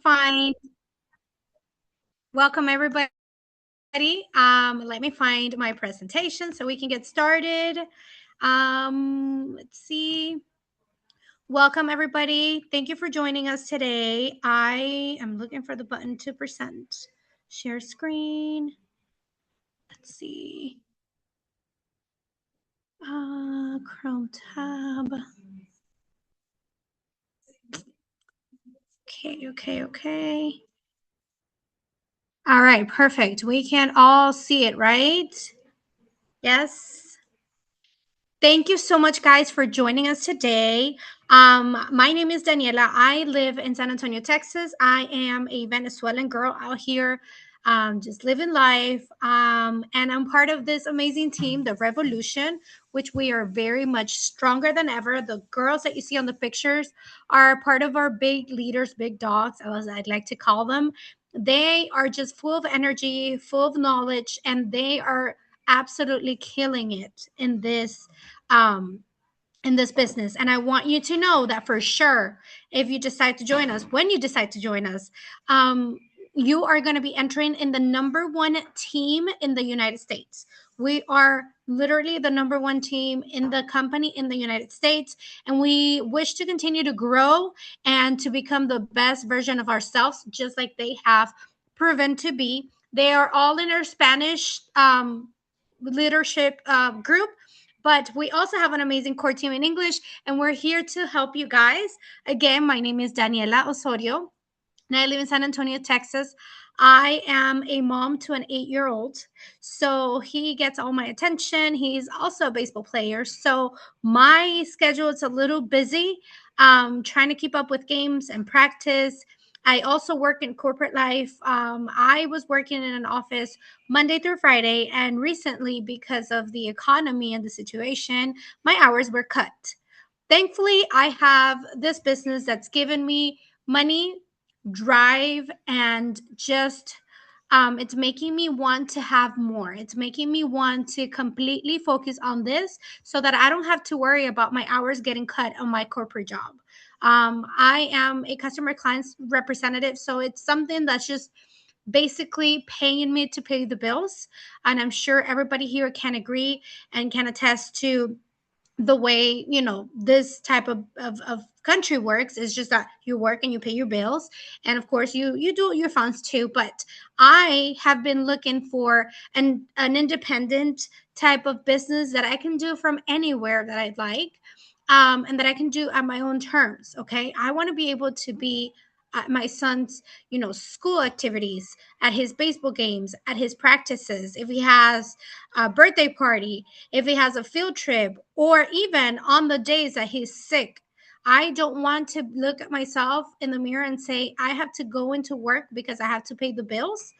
find welcome everybody. Let me find my presentation so we can get started. Let's see. Welcome everybody. Thank you for joining us today. I am looking for the button to present. Share screen. Let's see. Chrome tab. Okay. All right, perfect. We can all see it, right? Yes. Thank you so much, guys, for joining us today. My name is Daniela. I live in San Antonio, Texas. I am a Venezuelan girl out here, just living life. And I'm part of this amazing team, the Revolution, which we are very much stronger than ever. The girls that you see on the pictures are part of our big leaders, big dogs, as I'd like to call them. They are just full of energy, full of knowledge, and they are absolutely killing it um, in this business. And I want you to know that for sure, if you decide to join us, when you decide to join us, you are going to be entering in the number one team in the United States. We are literally the number one team in the company in the United States. And we wish to continue to grow and to become the best version of ourselves, just like they have proven to be. They are all in our Spanish leadership group, but we also have an amazing core team in English, and we're here to help you guys. Again, my name is Daniela Osorio, and I live in San Antonio, Texas. I am a mom to an 8-year-old, so he gets all my attention. He's also a baseball player, so my schedule is a little busy, trying to keep up with games and practice. I also work in corporate life. I was working in an office Monday through Friday, and recently, because of the economy and the situation, my hours were cut. Thankfully, I have this business that's given me money, drive, and just it's making me want to have more. It's making me want to completely focus on this so that I don't have to worry about my hours getting cut on my corporate job. I am a customer clients representative, so it's something that's just basically paying me to pay the bills. And I'm sure everybody here can agree and can attest to the way this type of country works. Is just that you work and you pay your bills, and of course you do your funds too. But I have been looking for an independent type of business that I can do from anywhere that I'd like, and that I can do at my own terms. Okay, I want to be able to be at my son's school activities, at his baseball games, at his practices, if he has a birthday party, if he has a field trip, or even on the days that he's sick. I don't want to look at myself in the mirror and say, I have to go into work because I have to pay the bills.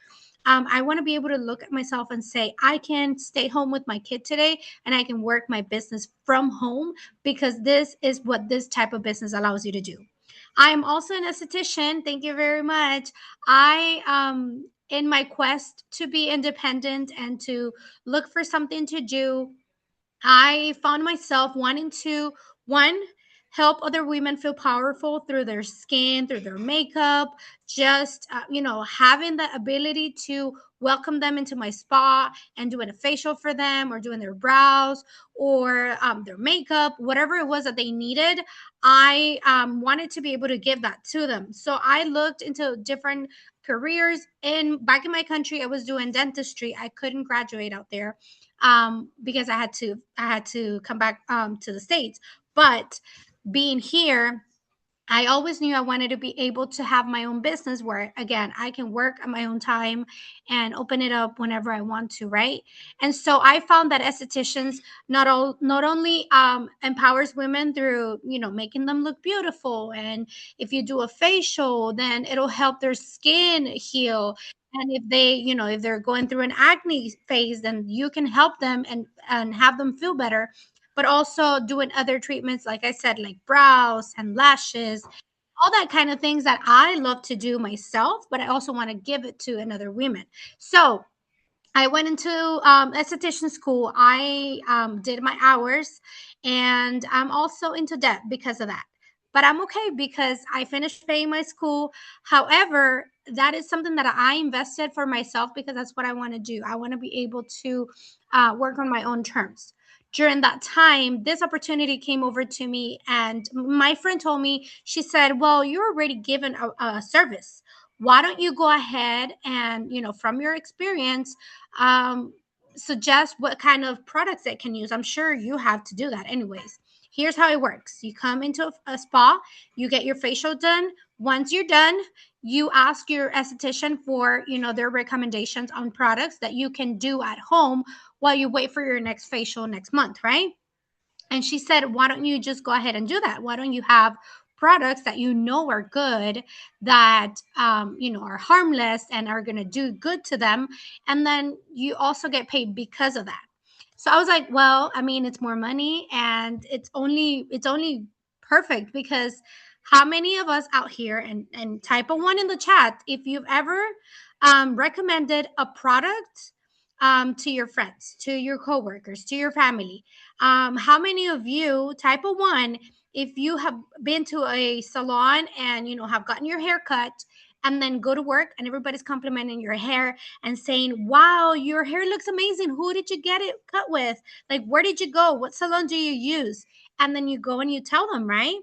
I want to be able to look at myself and say, I can stay home with my kid today and I can work my business from home, because this is what this type of business allows you to do. I am also an esthetician. Thank you very much. In my quest to be independent and to look for something to do, I found myself wanting to, one, help other women feel powerful through their skin, through their makeup, just, having the ability to welcome them into my spa and doing a facial for them, or doing their brows, or their makeup, whatever it was that they needed. I wanted to be able to give that to them. So I looked into different careers. Back in my country, I was doing dentistry. I couldn't graduate out there, because I had to come back to the States. But being here, I always knew I wanted to be able to have my own business where, again, I can work at my own time and open it up whenever I want to, right? And so I found that estheticians not only empowers women through, making them look beautiful, and if you do a facial, then it'll help their skin heal. And if they're going through an acne phase, then you can help them and have them feel better. But also doing other treatments, like I said, like brows and lashes, all that kind of things that I love to do myself, but I also want to give it to another women. So I went into esthetician school. I did my hours, and I'm also into debt because of that. but I'm okay because I finished paying my school. However, that is something that I invested for myself because that's what I want to do. I want to be able to work on my own terms. During that time, this opportunity came over to me, and my friend told me, she said, well, you're already given a service. Why don't you go ahead and, from your experience, suggest what kind of products they can use? I'm sure you have to do that anyways. Here's how it works. You come into a spa, you get your facial done. Once you're done, you ask your esthetician for, their recommendations on products that you can do at home while you wait for your next facial next month, right? And she said, why don't you just go ahead and do that? Why don't you have products that are good, that are harmless and are going to do good to them, and then you also get paid because of that. So I was like, well, I mean, it's more money, and it's only perfect, because how many of us out here, and type a one in the chat if you've ever recommended a product to your friends, to your coworkers, to your family. How many of you, type a one, if you have been to a salon and have gotten your hair cut, and then go to work and everybody's complimenting your hair and saying, wow, your hair looks amazing. Who did you get it cut with? Like, where did you go? What salon do you use? And then you go and you tell them, right?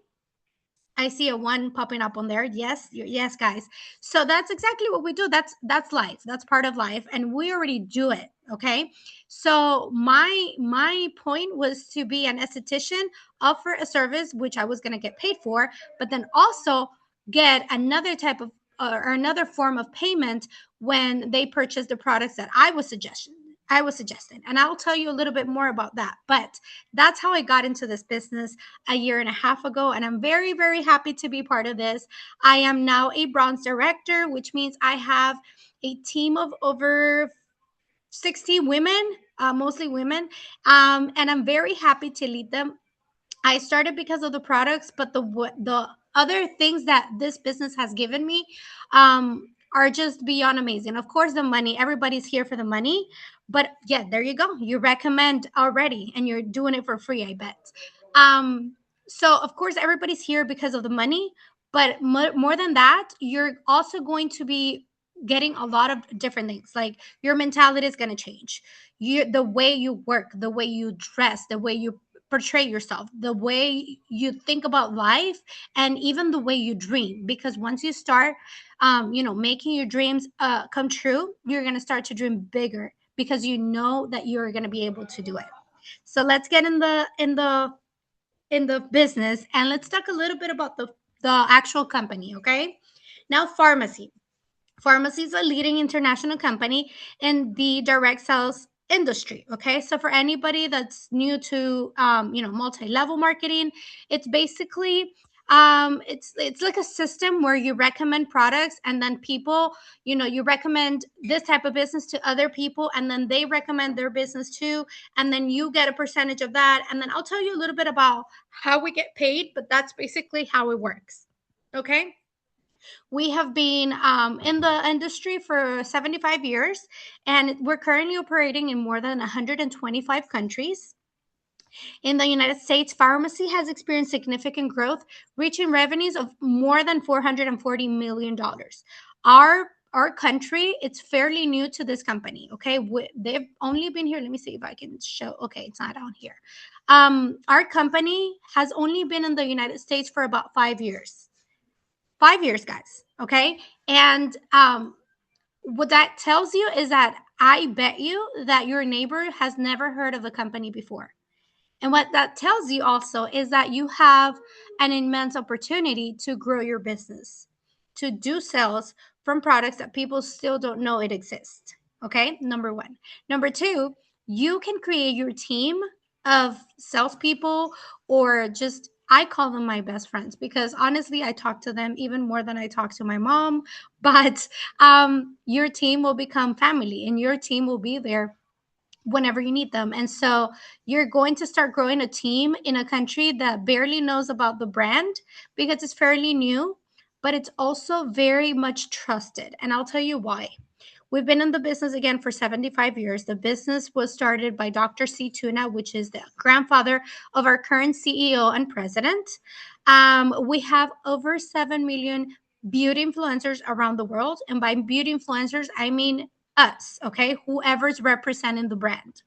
I see a one popping up on there. Yes, yes, guys. So that's exactly what we do. That's life. That's part of life, and we already do it. Okay. So my point was to be an esthetician, offer a service which I was going to get paid for, but then also get another type of or another form of payment when they purchase the products that I was suggesting, and I'll tell you a little bit more about that. But that's how I got into this business a year and a half ago, and I'm very, very happy to be part of this. I am now a bronze director, which means I have a team of over 60 women, mostly women, and I'm very happy to lead them. I started because of the products, but the other things that this business has given me are just beyond amazing. Of course, the money. Everybody's here for the money, but yeah, there you go. You recommend already, and you're doing it for free, I bet. Um, so of course, everybody's here because of the money, but more than that, you're also going to be getting a lot of different things. Like, your mentality is going to change. The way you work, the way you dress, the way you portray yourself, the way you think about life, and even the way you dream. Because once you start, making your dreams come true, you're gonna start to dream bigger because you know that you're gonna be able to do it. So let's get in the business, and let's talk a little bit about the actual company. Okay, now pharmacy. Pharmacy is a leading international company in the direct sales industry. Okay, so for anybody that's new to multi-level marketing, it's basically it's like a system where you recommend products, and then people, you recommend this type of business to other people, and then they recommend their business too, and then you get a percentage of that. And then I'll tell you a little bit about how we get paid, but that's basically how it works. Okay. We have been in the industry for 75 years, and we're currently operating in more than 125 countries. In the United States, pharmacy has experienced significant growth, reaching revenues of more than $440 million. Our country, it's fairly new to this company. Okay, they've only been here. Let me see if I can show. Okay, it's not on here. Our company has only been in the United States for about 5 years. 5 years, guys. Okay. And what that tells you is that I bet you that your neighbor has never heard of the company before. And what that tells you also is that you have an immense opportunity to grow your business, to do sales from products that people still don't know it exists. Okay, number one. Number two, you can create your team of salespeople, or just, I call them my best friends, because honestly, I talk to them even more than I talk to my mom. But your team will become family, and your team will be there whenever you need them. And so you're going to start growing a team in a country that barely knows about the brand because it's fairly new, but it's also very much trusted. And I'll tell you why. We've been in the business again for 75 years. The business was started by Dr. C. Tuna, which is the grandfather of our current CEO and president. We have over 7 million beauty influencers around the world. And by beauty influencers, I mean us, okay? Whoever's representing the brand.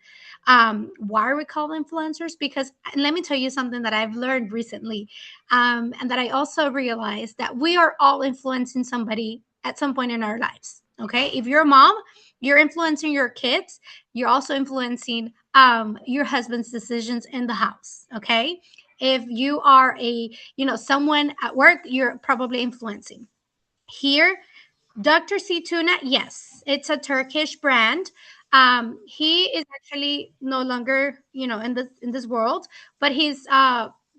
Why are we called influencers? Because let me tell you something that I've learned recently, and that I also realized that we are all influencing somebody at some point in our lives. Okay, if you're a mom, you're influencing your kids. You're also influencing your husband's decisions in the house. Okay, if you are someone at work, you're probably influencing. Here, Dr. C Tuna, yes, it's a Turkish brand. He is actually no longer, in this world, but he's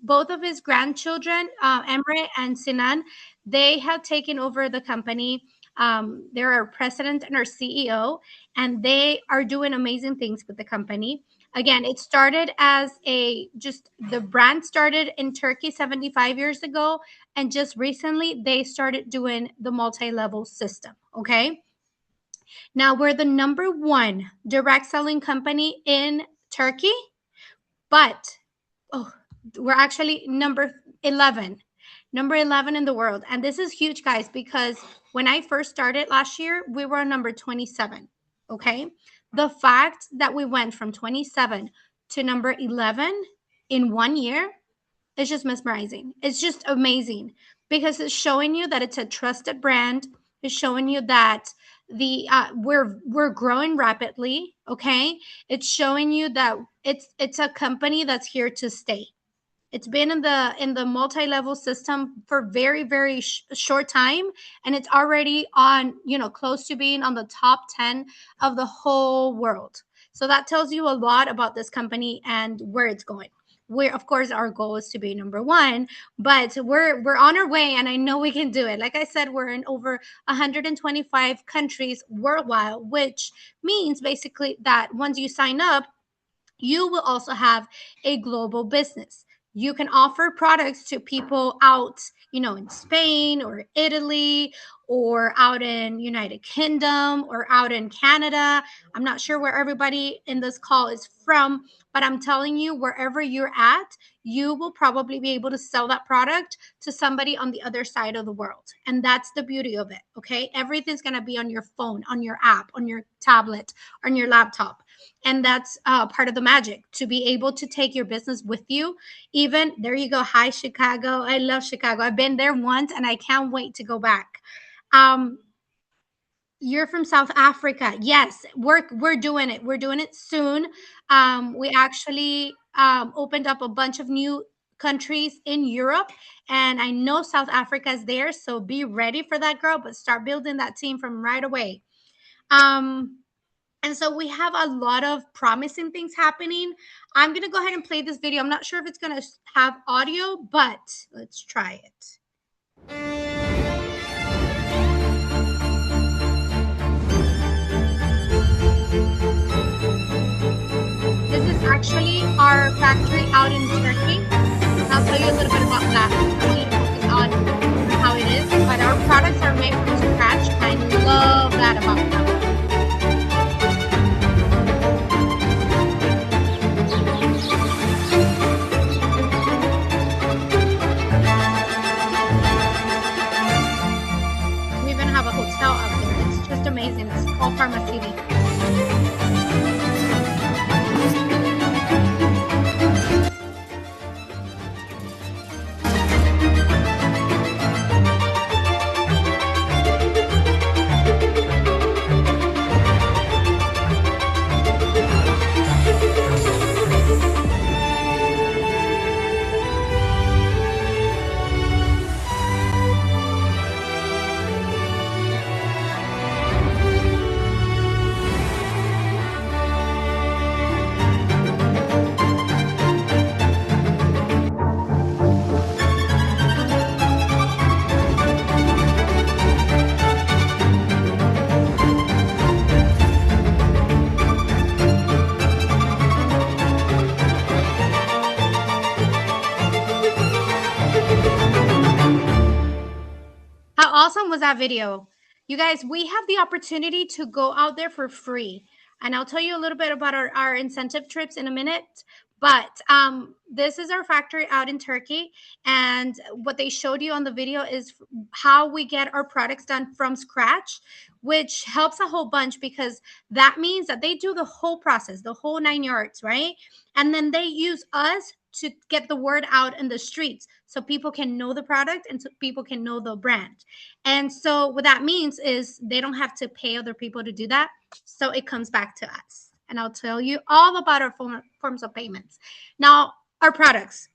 both of his grandchildren, Emre and Sinan, they have taken over the company. They're our president and our CEO, and they are doing amazing things with the company. Again, it started as the brand started in Turkey 75 years ago, and just recently they started doing the multi-level system. Okay, now we're the number one direct selling company in Turkey, but we're actually number 11 in the world. And this is huge, guys, because when I first started last year, we were number 27. Okay, the fact that we went from 27 to number 11 in 1 year, it's just mesmerizing. It's just amazing because it's showing you that it's a trusted brand. It's showing you that we're growing rapidly. Okay, it's showing you that it's a company that's here to stay. It's been in the multi-level system for very, very short time, and it's already on, close to being on the top 10 of the whole world. So that tells you a lot about this company and where it's going. Of course, our goal is to be number one, but we're on our way, and I know we can do it. Like I said, we're in over 125 countries worldwide, which means basically that once you sign up, you will also have a global business. You can offer products to people out, in Spain or Italy or out in United Kingdom or out in Canada. I'm not sure where everybody in this call is from, but I'm telling you, wherever you're at, you will probably be able to sell that product to somebody on the other side of the world. And that's the beauty of it. Okay, everything's going to be on your phone, on your app, on your tablet, on your laptop. And that's part of the magic, to be able to take your business with you. Even there you go. Hi, Chicago. I love Chicago. I've been there once and I can't wait to go back. You're from South Africa. Yes, we're doing it. We're doing it soon. We actually opened up a bunch of new countries in Europe, and I know South Africa is there. So be ready for that, girl. But start building that team from right away. And so we have a lot of promising things happening. I'm going to go ahead and play this video. I'm not sure if it's going to have audio, but let's try it. This is actually our factory out in Turkey. I'll tell you a little bit about that. I need to focus on how it is, but our products are made from scratch. I love that about them. Have a hotel out there. It's just amazing. It's called Pharma City. How awesome was that video? You guys, we have the opportunity to go out there for free. And I'll tell you a little bit about our incentive trips in a minute. But this is our factory out in Turkey. And what they showed you on the video is how we get our products done from scratch, which helps a whole bunch because that means that they do the whole process, the whole 9 yards, right? And then they use us to get the word out in the streets so people can know the product and so people can know the brand. And so what that means is they don't have to pay other people to do that. So it comes back to us. And I'll tell you all about our forms of payments. Now, our products.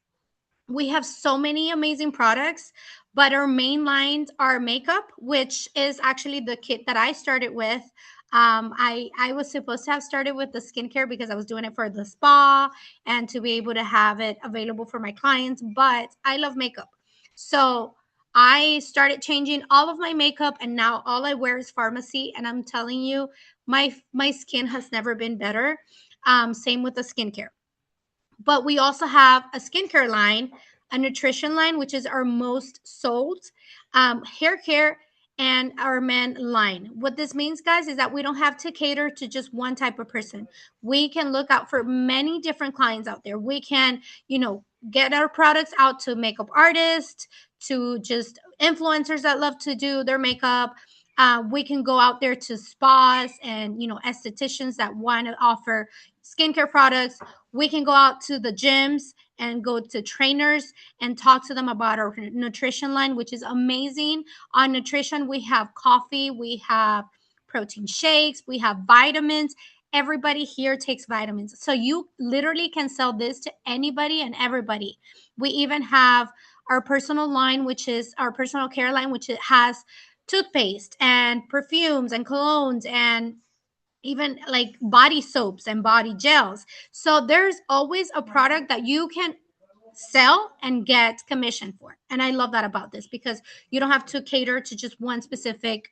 We have so many amazing products, but our main lines are makeup, which is actually the kit that I started with. I was supposed to have started with the skincare because I was doing it for the spa and to be able to have it available for my clients, but I love makeup. So I started changing all of my makeup and now all I wear is pharmacy. And I'm telling you, my skin has never been better. Same with the skincare. But we also have a skincare line, a nutrition line, which is our most sold, hair care, and our men line. What this means, guys, is that we don't have to cater to just one type of person. We can look out for many different clients out there. We can, get our products out to makeup artists, to just influencers that love to do their makeup. We can go out there to spas and estheticians that want to offer skincare products. We can go out to the gyms and go to trainers and talk to them about our nutrition line, which is amazing. On nutrition, we have coffee, we have protein shakes, we have vitamins. Everybody here takes vitamins. So you literally can sell this to anybody and everybody. We even have our personal line, which is our personal care line, which it has toothpaste and perfumes and colognes and even like body soaps and body gels. So there's always a product that you can sell and get commission for. And I love that about this because you don't have to cater to just one specific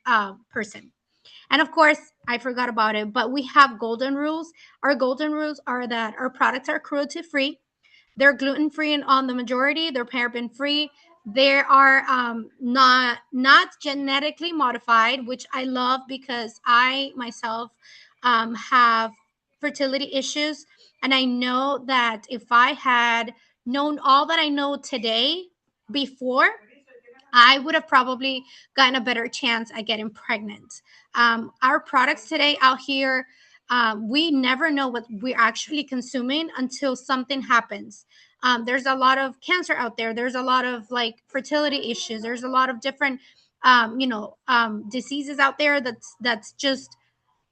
person. And of course, I forgot about it, but we have golden rules. Our golden rules are that our products are cruelty free. They're gluten free and on the majority. They're paraben free. They are not genetically modified, which I love because I myself have fertility issues, and I know that if I had known all that I know today before, I would have probably gotten a better chance at getting pregnant. Our products today out here, we never know what we're actually consuming until something happens. There's a lot of cancer out there. There's a lot of like fertility issues. There's a lot of different, diseases out there that's just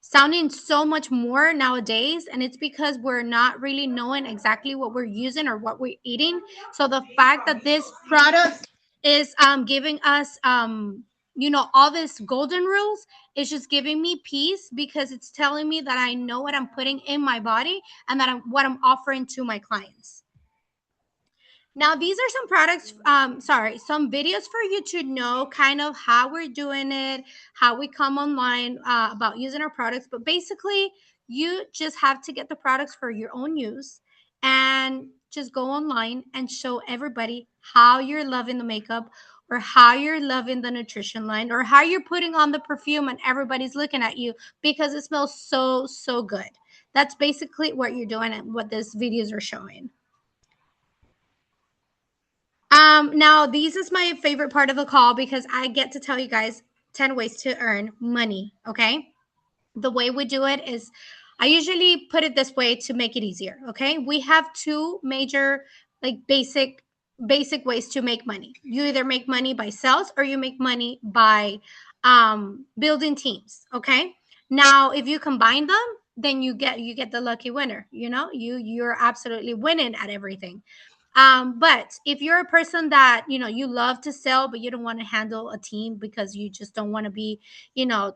sounding so much more nowadays, and it's because we're not really knowing exactly what we're using or what we're eating. So the fact that this product is giving us all this golden rules is just giving me peace because it's telling me that I know what I'm putting in my body and that what I'm offering to my clients. Now, these are some products, some videos for you to know kind of how we're doing it, how we come online about using our products. But basically, you just have to get the products for your own use and just go online and show everybody how you're loving the makeup or how you're loving the nutrition line or how you're putting on the perfume and everybody's looking at you because it smells so, so good. That's basically what you're doing and what these videos are showing. Now this is my favorite part of the call because I get to tell you guys 10 ways to earn money. Okay. The way we do it is I usually put it this way to make it easier. Okay. We have two major, like basic ways to make money. You either make money by sales or you make money by building teams. Okay. Now, if you combine them, then you get the lucky winner. You're absolutely winning at everything. But if you're a person that you love to sell, but you don't want to handle a team because you just don't want to be,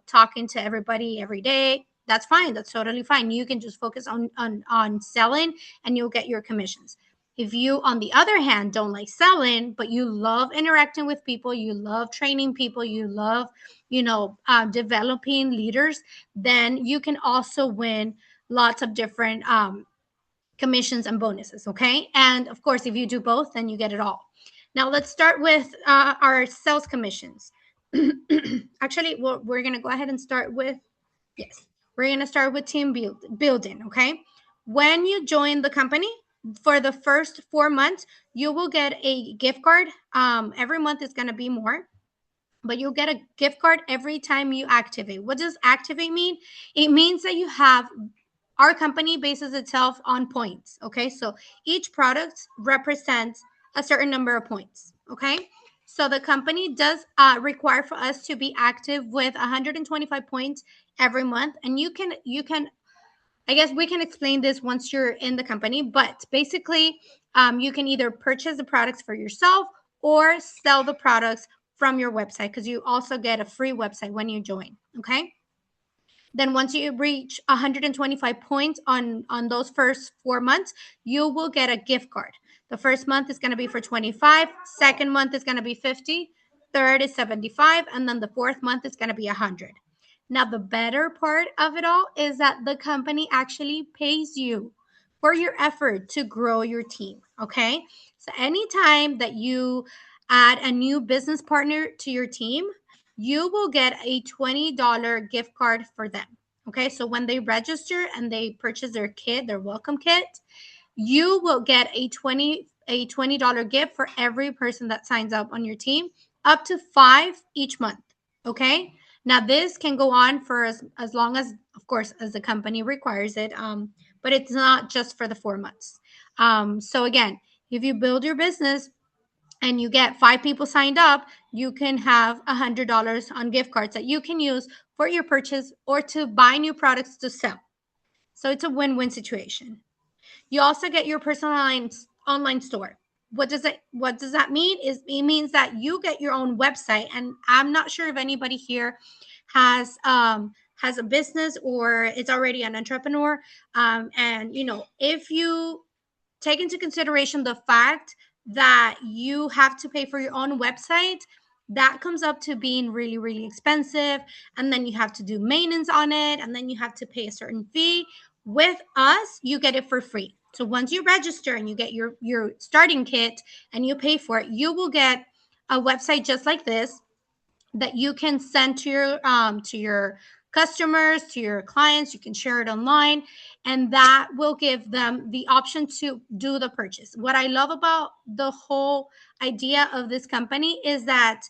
talking to everybody every day, that's fine. That's totally fine. You can just focus on selling, and you'll get your commissions. If you, on the other hand, don't like selling, but you love interacting with people, you love training people, you love, developing leaders, then you can also win lots of different commissions and bonuses. Okay. And of course, if you do both, then you get it all. Now, let's start with our sales commissions. Actually, we're going to go ahead and start with, yes, we're going to start with building. Okay. When you join the company, for the first 4 months, you will get a gift card. Every month is going to be more, but you'll get a gift card every time you activate. What does activate mean? It means that you have, our company bases itself on points. Okay. So each product represents a certain number of points. Okay. So the company does require for us to be active with 125 points every month. And you can, I guess we can explain this once you're in the company, but basically, you can either purchase the products for yourself or sell the products from your website, because you also get a free website when you join. Okay. Then once you reach 125 points on those first 4 months, you will get a gift card. The first month is going to be for 25, second month is going to be 50, third is 75, and then the fourth month is going to be 100. Now, the better part of it all is that the company actually pays you for your effort to grow your team. Okay. So anytime that you add a new business partner to your team, you will get a $20 gift card for them. Okay. So when they register and they purchase their kit, their welcome kit, you will get a $20 gift for every person that signs up on your team, up to 5 each month. Okay. Now this can go on for as long as, of course, as the company requires it. But it's not just for the 4 months. So again, if you build your business and you get 5 people signed up, you can have $100 on gift cards that you can use for your purchase or to buy new products to sell. So it's a win-win situation. You also get your personalized online store. What does that mean? It means that you get your own website. And I'm not sure if anybody here has a business or it's already an entrepreneur. And if you take into consideration the fact that you have to pay for your own website, that comes up to being really, really expensive. And then you have to do maintenance on it. And then you have to pay a certain fee. With us, you get it for free. So once you register and you get your starting kit and you pay for it, you will get a website just like this that you can send to your customers, to your clients. You can share it online, and that will give them the option to do the purchase. What I love about the whole idea of this company is that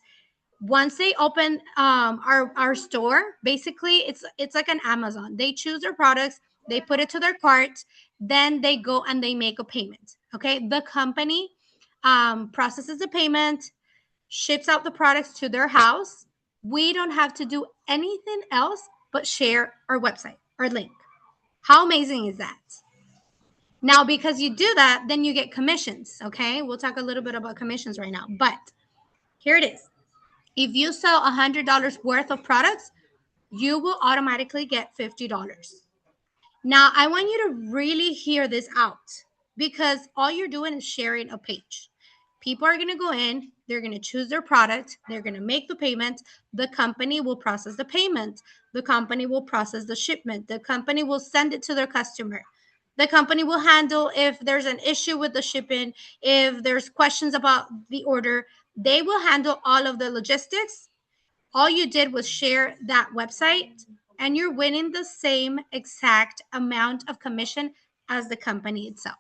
once they open our store, basically it's like an Amazon. They choose their products, they put it to their cart, then they go and they make a payment. Okay, the company processes the payment, ships out the products to their house. We don't have to do anything else but share our website, our link. How amazing is that? Now, because you do that, then you get commissions. Okay, we'll talk a little bit about commissions right now, but here it is. If you sell $100 worth of products, you will automatically get $50. Now, I want you to really hear this out, because all you're doing is sharing a page. People are going to go in, they're going to choose their product, they're going to make the payment. The company will process the payment. The company will process the shipment. The company will send it to their customer. The company will handle if there's an issue with the shipping, if there's questions about the order, they will handle all of the logistics. All you did was share that website, and you're winning the same exact amount of commission as the company itself.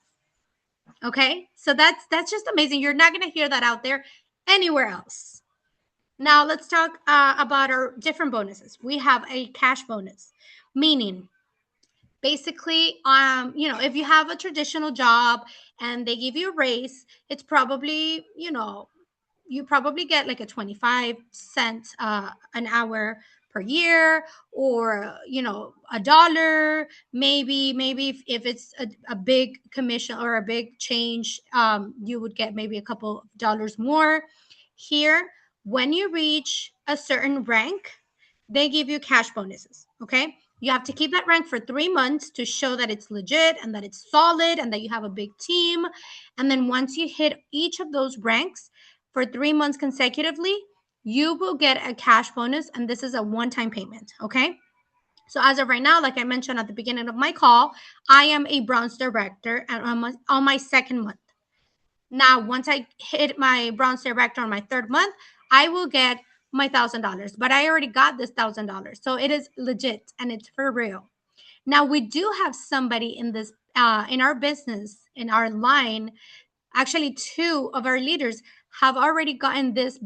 Okay, so that's just amazing. You're not going to hear that out there anywhere else. Now let's talk about our different bonuses. We have a cash bonus, meaning basically, if you have a traditional job and they give you a raise, it's probably, you probably get like a 25 cents an hour per year, or a dollar, maybe if it's a big commission or a big change, you would get maybe a couple of dollars more. Here, when you reach a certain rank, they give you cash bonuses. Okay, you have to keep that rank for 3 months to show that it's legit and that it's solid and that you have a big team. And then once you hit each of those ranks for 3 months consecutively, you will get a cash bonus. And this is a one-time payment. Okay, so as of right now, like I mentioned at the beginning of my call, I am a bronze director and on my second month. Now, once I hit my bronze director on my third month, I will get my $1,000, but I already got this $1,000. So it is legit and it's for real. Now we do have somebody in this in our business, in our line. Actually, two of our leaders have already gotten this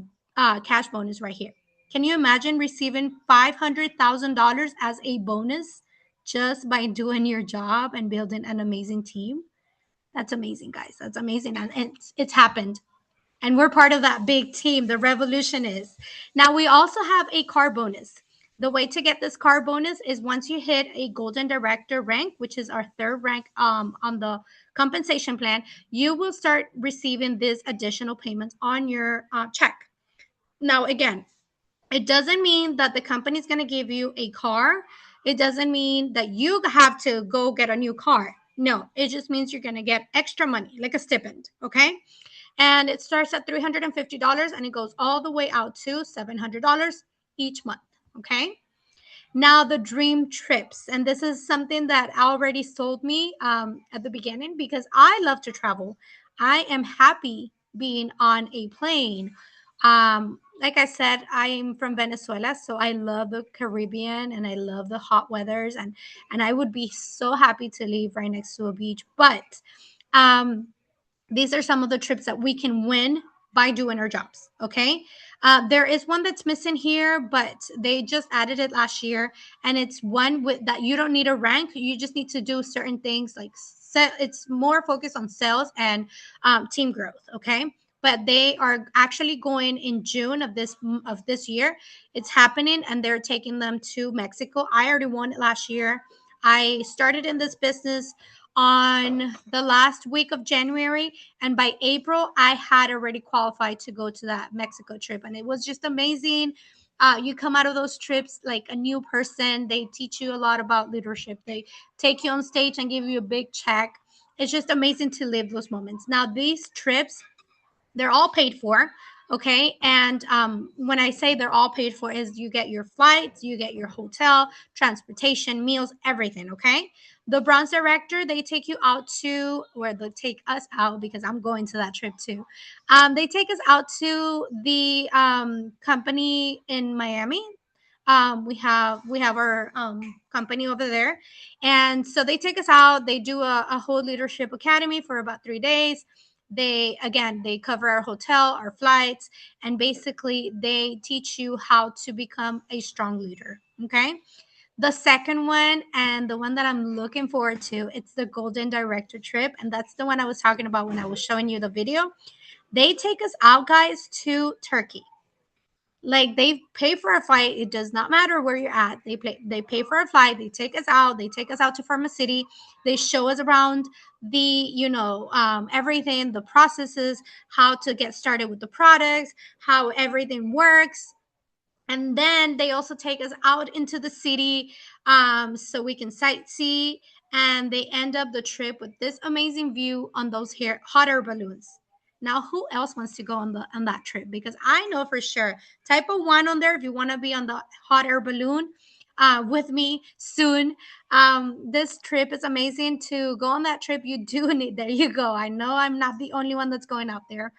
cash bonus right here. Can you imagine receiving $500,000 as a bonus just by doing your job and building an amazing team? That's amazing, guys. That's amazing, and it's happened. And we're part of that big team. The revolution is. Now we also have a car bonus. The way to get this car bonus is once you hit a golden director rank, which is our third rank on the compensation plan, you will start receiving this additional payments on your check. Now, again, it doesn't mean that the company is going to give you a car. It doesn't mean that you have to go get a new car. No, it just means you're going to get extra money, like a stipend. Okay. And it starts at $350 and it goes all the way out to $700 each month. Okay. Now, the dream trips. And this is something that already sold me at the beginning because I love to travel. I am happy being on a plane. Like I said, I'm from Venezuela, so I love the Caribbean and I love the hot weathers, and I would be so happy to live right next to a beach. But um, these are some of the trips that we can win by doing our jobs. Okay. There is one that's missing here, but they just added it last year. And it's one with that you don't need a rank. You just need to do certain things like it's more focused on sales and team growth. Okay. But they are actually going in June of this year. It's happening and they're taking them to Mexico. I already won it last year. I started in this business on the last week of January. And by April, I had already qualified to go to that Mexico trip. And it was just amazing. You come out of those trips like a new person. They teach you a lot about leadership. They take you on stage and give you a big check. It's just amazing to live those moments. Now, these trips, they're all paid for. Okay. And when I say they're all paid for, is you get your flights, you get your hotel, transportation, meals, everything. Okay. The bronze director, they take you out to where they take us out because I'm going to that trip too. They take us out to the company in Miami. We have our company over there, and so they take us out. They do a whole leadership academy for about 3 days. They cover our hotel, our flights, and basically they teach you how to become a strong leader. Okay. The second one, and the one that I'm looking forward to, it's the golden director trip, and that's the one I was talking about when I was showing you the video. They take us out, guys, to Turkey. Like, they pay for a flight. It does not matter where you're at. They pay for a flight. They take us out. They take us out to Pharma City. They show us around the everything, the processes, how to get started with the products, how everything works. And then they also take us out into the city, so we can sightsee. And they end up the trip with this amazing view on those here hot air balloons. Now, who else wants to go on that trip? Because I know for sure, type a one on there if you want to be on the hot air balloon with me soon. This trip is amazing. To go on that trip, you do need, there you go. I know I'm not the only one that's going out there.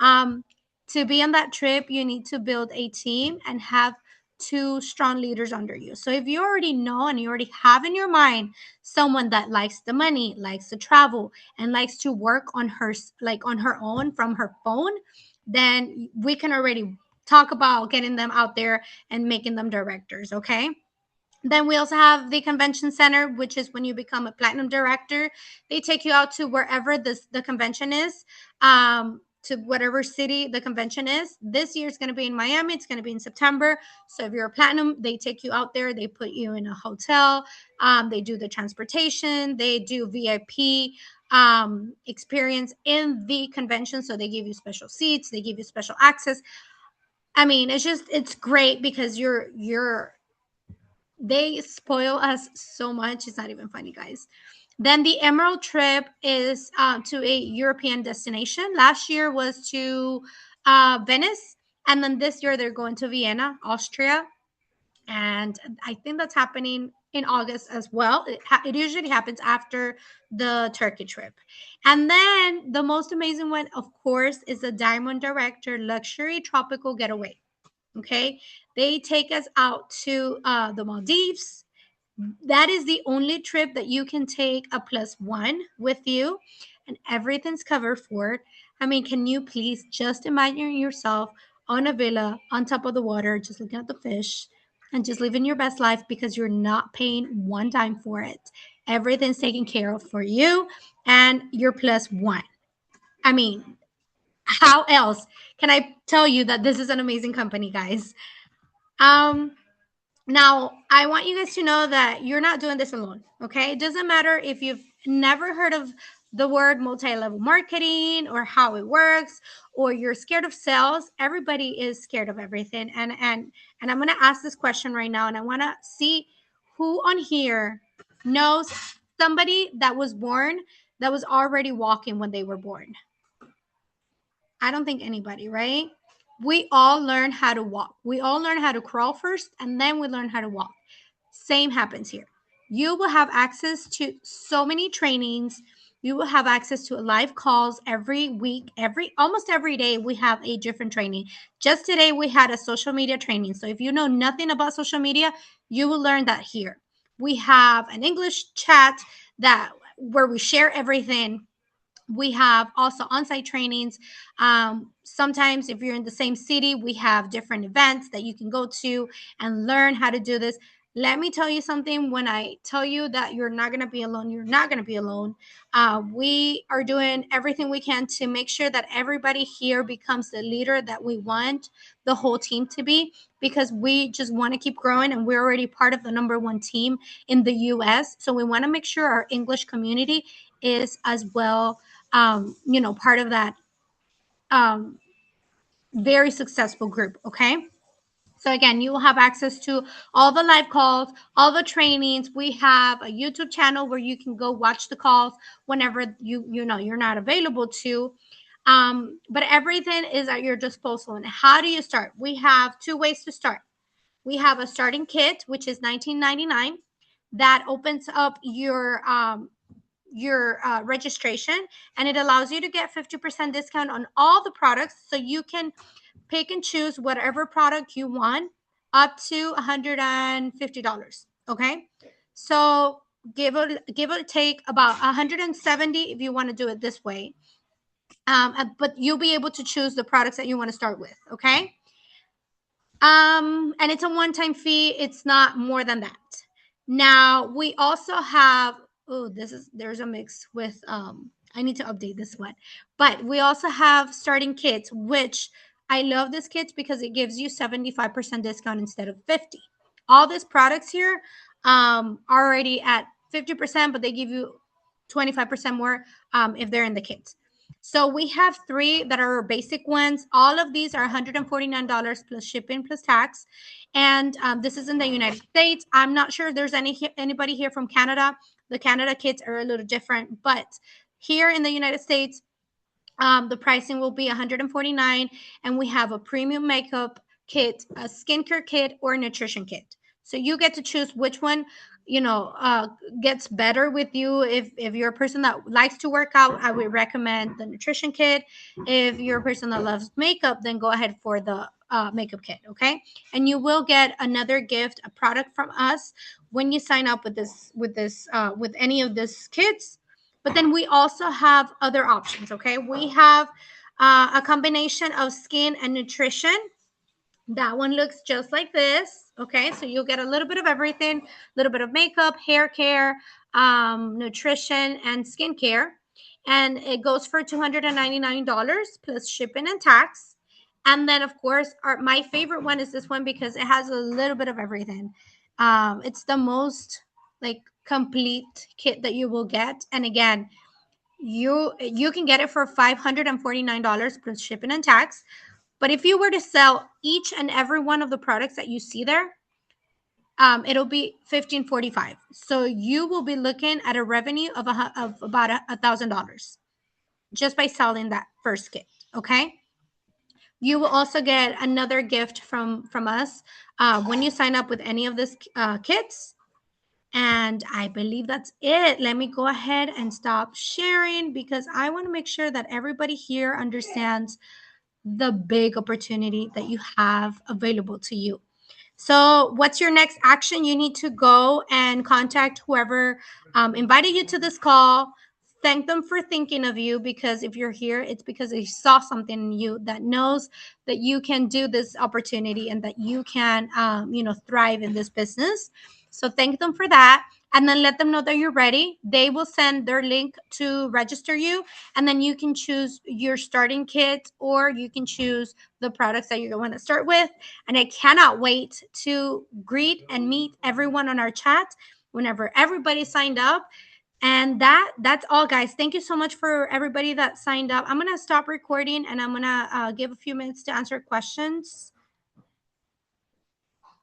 Um, to be on that trip, you need to build a team and have two strong leaders under you. So if you already know and you already have in your mind someone that likes the money, likes to travel, and likes to work on her, like on her own from her phone, then we can already talk about getting them out there and making them directors. Okay. Then we also have the convention center, which is when you become a platinum director. They take you out to wherever the convention is, to whatever city the convention is. This year it's going to be in Miami. It's going to be in September. So if you're a platinum, they take you out there. They put you in a hotel. They do the transportation. They do VIP experience in the convention. So they give you special seats. They give you special access. I mean, it's great because they spoil us so much. It's not even funny, guys. Then the Emerald trip is to a European destination. Last year was to Venice. And then this year they're going to Vienna, Austria. And I think that's happening in August as well. It usually happens after the Turkey trip. And then the most amazing one, of course, is the Diamond Director Luxury Tropical Getaway. Okay. They take us out to the Maldives. That is the only trip that you can take a +1 with you, and everything's covered for it. I mean, can you please just imagine yourself on a villa on top of the water, just looking at the fish and just living your best life because you're not paying one dime for it. Everything's taken care of for you and you're +1. I mean, how else can I tell you that this is an amazing company, guys? Um, Now, I want you guys to know that you're not doing this alone, okay? It doesn't matter if you've never heard of the word multi-level marketing or how it works, or you're scared of sales. Everybody is scared of everything. And I'm going to ask this question right now, and I want to see who on here knows somebody that was born that was already walking when they were born. I don't think anybody, right? We all learn how to walk. We all learn how to crawl first, and then we learn how to walk. Same happens here. You will have access to so many trainings. You will have access to live calls every week, almost every day we have a different training. Just today we had a social media training. So if you know nothing about social media, you will learn that here. We have an English chat that where we share everything. We have also on-site trainings. Sometimes if you're in the same city, we have different events that you can go to and learn how to do this. Let me tell you something. When I tell you that you're not going to be alone, you're not going to be alone. We are doing everything we can to make sure that everybody here becomes the leader that we want the whole team to be, because we just want to keep growing, and we're already part of the #1 team in the US. So we want to make sure our English community is as well, part of that um, very successful group. Okay. So again, you will have access to all the live calls, all the trainings. We have a YouTube channel where you can go watch the calls whenever you're not available to. But everything is at your disposal. And how do you start? We have two ways to start. We have a starting kit, which is $19.99. That opens up your registration, and it allows you to get 50% discount on all the products, so you can pick and choose whatever product you want up to $150. Okay, so give it take about 170 if you want to do it this way. But you'll be able to choose the products that you want to start with. Okay. And it's a one-time fee. It's not more than that. Now we also have, there's a mix with I need to update this one. But we also have starting kits, which I love this kits because it gives you 75% discount instead of 50. All these products here are already at 50%, but they give you 25% more if they're in the kits. So we have three that are basic ones. All of these are $149 plus shipping plus tax. And this is in the United States. I'm not sure if there's anybody here from Canada. The Canada kits are a little different, but here in the United States, the pricing will be $149, and we have a premium makeup kit, a skincare kit, or a nutrition kit. So you get to choose which one, gets better with you. If you're a person that likes to work out, I would recommend the nutrition kit. If you're a person that loves makeup, then go ahead for the makeup kit. Okay, and you will get another gift, a product from us, when you sign up with any of these kits. But then we also have other options. Okay, we have a combination of skin and nutrition. That one looks just like this. Okay, so you'll get a little bit of everything, a little bit of makeup, hair care, nutrition, and skincare. And it goes for $299 plus shipping and tax. And then, of course, my favorite one is this one because it has a little bit of everything. It's the most like complete kit that you will get. And again, you can get it for $549 plus shipping and tax. But if you were to sell each and every one of the products that you see there, it'll be $1,545. So you will be looking at a revenue of about $1,000 just by selling that first kit. Okay. You will also get another gift from us when you sign up with any of these kits. And I believe that's it. Let me go ahead and stop sharing because I want to make sure that everybody here understands the big opportunity that you have available to you. So, what's your next action? You need to go and contact whoever invited you to this call. Thank them for thinking of you, because if you're here, it's because they saw something in you that knows that you can do this opportunity and that you can, thrive in this business. So, thank them for that. And then let them know that you're ready. They will send their link to register you. And then you can choose your starting kit, or you can choose the products that you want to start with. And I cannot wait to greet and meet everyone on our chat whenever everybody signed up. And that's all, guys. Thank you so much for everybody that signed up. I'm gonna stop recording, and I'm gonna give a few minutes to answer questions.